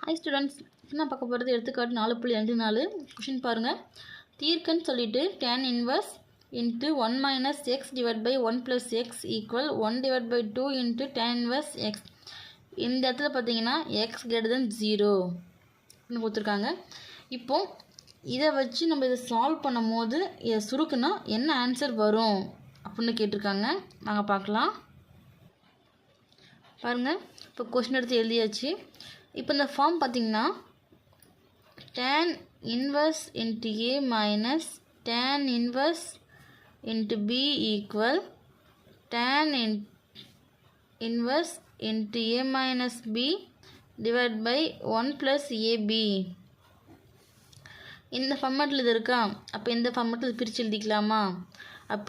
Hi students, நான் பார்க்க போகிறது எடுத்துக்காட்டு 4.24 கொஷின் பாருங்கள். தீர்க்கன்னு சொல்லிட்டு tan inverse into 1 minus X divide by 1 plus X equal 1 divide by 2 into tan inverse X. இந்த இடத்துல பார்த்தீங்கன்னா எக்ஸ் கிரேட்டர் தென் 0 கொடுத்துருக்காங்க. இப்போது இதை வச்சு நம்ம இதை சால்வ் பண்ணும் போது இதை சுருக்குன்னா என்ன ஆன்சர் வரும் அப்படின்னு கேட்டிருக்காங்க. நாங்கள் பார்க்கலாம். பாருங்கள், இப்போ கொஷின் எடுத்து எழுதியாச்சு. இப்போ இந்த ஃபார்ம் பார்த்திங்கன்னா tan inverse into A minus tan inverse into B equal tan inverse into A minus B divide by 1 plus AB. இந்த ஃபார்மேட்டில் இது இருக்கா? அப்போ இந்த ஃபார்மேட்டில் பிரித்து எழுதிக்கலாமா?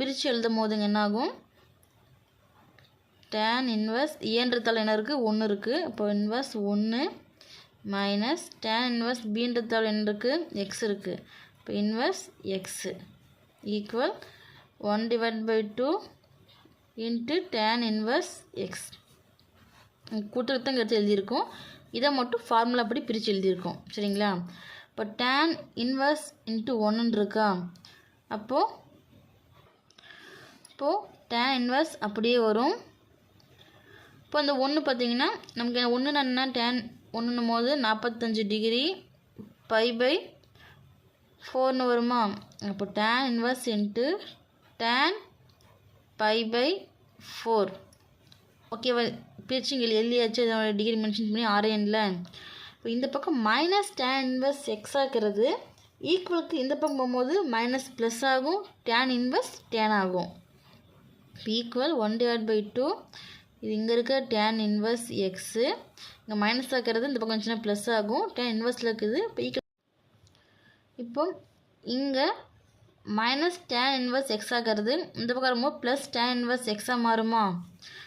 பிரித்து எழுதும் போதுங்க என்னாகும்? tan இன்வர்ஸ் ஏன்றதால் என்ன இருக்குது? 1 இருக்குது. அப்போ இன்வர்ஸ் 1 மைனஸ் tan இன்வர்ஸ் பீன்றதால் என்ன இருக்குது? எக்ஸ் இருக்குது. இப்போ inverse x equal 1 divide by 2 into tan inverse x. கூட்டுறதுங்க எடுத்து எழுதியிருக்கோம். இதை மட்டும் ஃபார்முலா படி பிரித்து எழுதியிருக்கோம். சரிங்களா? இப்போ tan இன்வர்ஸ் இன்ட்டு 1 இருக்கா? அப்போது tan இன்வர்ஸ் அப்படியே வரும். இப்போ அந்த 1 பார்த்திங்கன்னா நமக்கு 1 என்ன tan 1 போது 45 டிகிரி பை பை 4 வருமா? அப்போ tan inverse into tan pi by 4. ஓகேவா? பிரிச்சுங்க எழுதியாச்சு. அதோட டிகிரி மென்ஷன் பண்ணி ஆர்என்ல. இப்போ இந்த பக்கம் மைனஸ் tan இன்வர்ஸ் எக்ஸ் ஆகிறது ஈக்குவலுக்கு இந்த பக்கம் போகும்போது மைனஸ் ப்ளஸ் ஆகும். tan இன்வர்ஸ் tan ஆகும். Equal 1 divide by 2. இது இங்கே இருக்க tan இன்வர்ஸ் எக்ஸு, இங்கே மைனஸ் ஆக்கிறது இந்த பக்கம் சின்ன ப்ளஸ் ஆகும். tan இன்வர்ஸில் இருக்குது. இப்போ இங்கே மைனஸ் tan இன்வர்ஸ் எக்ஸ் ஆகிறது இந்த பக்கம் வரும்போது ப்ளஸ் tan இன்வர்ஸ் எக்ஸாக மாறுமா?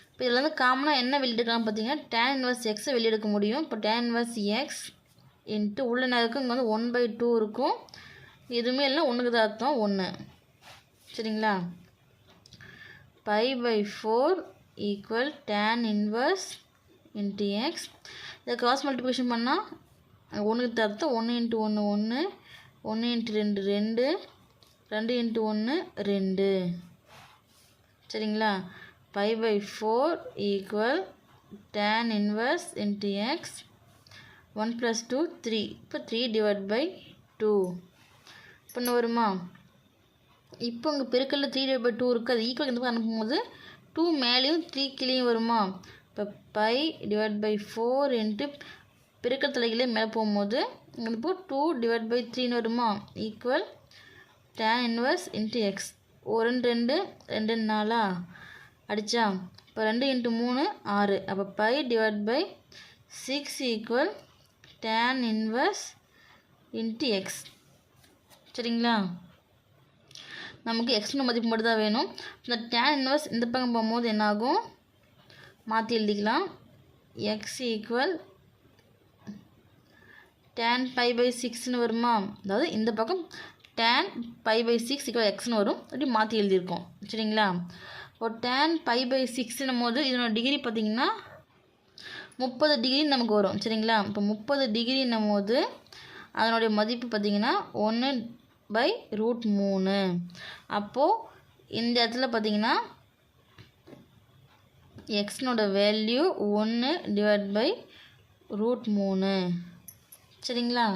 இப்போ இதில் வந்து காமனாக என்ன வெளியெடுக்கலாம் பார்த்தீங்கன்னா tan இன்வர்ஸ் எக்ஸை வெளியெடுக்க முடியும். இப்போ tan இன்வர்ஸ் எக்ஸ் இன்ட்டு உள்ள என்ன இருக்கும்? இங்கே வந்து 1/2 இருக்கும். எதுவுமே இல்லை, 1க்கு தான் அர்த்தம் 1. சரிங்களா? Pi by 4 equal tan inverse into X. இதை கிராஸ் மல்டிப்ளிகேஷன் பண்ணால் 1க்கு அர்த்தம் 1 இன்ட்டு 1 1, 1 இன்ட்டு 2 2, 2 இன்ட்டு 1 2. சரிங்களா? Pi by 4 equal tan inverse into X 1 plus 2 3. இப்போ 3 டிவைட் பை 2 பண்ண வருமா? இப்போ இங்கே பெருக்கல்ல 3 டிவைட் பை 2 இருக்குது. அது ஈக்குவல் இந்த பக்கம் அனுப்பும்போது 2 மேலேயும் 3 கீழேயும் வருமா? இப்போ பை டிவைட் பை 4 இன்ட்டு பெருக்கல் தலைகளே மேலே போகும்போது இங்கே இப்போ 2 டிவைட் பை 3 வருமா? Equal tan inverse into X. 1 2 2 4 அடித்தா இப்போ 2 இன்ட்டு 3 6. அப்போ pi divide by 6 equal tan inverse into X. சரிங்களா? நமக்கு எக்ஸ்னு மதிப்பு மட்டும் தான் வேணும். இந்த tan இன்வர்ஸ் இந்த பக்கம் போகும்போது என்னாகும்? மாற்றி எழுதிக்கலாம். X equal tan pi by 6ன்னு வருமா? அதாவது இந்த பக்கம் tan பை பை 6 ஈக்குவல் எக்ஸ்னு வரும். அப்படி மாற்றி எழுதியிருக்கோம். சரிங்களா? இப்போ tan பை பை 6ன்னும் போது இதனோட டிகிரி பார்த்திங்கன்னா 30 டிகிரி நமக்கு வரும். சரிங்களா? இப்போ 30 டிகிரின்னும் போது அதனுடைய மதிப்பு பார்த்திங்கன்னா 1/√3. அப்போது இந்த இடத்துல பார்த்திங்கன்னா எக்ஸ்னோட வேல்யூ 1 டிவைட் பை √3. சரிங்களா?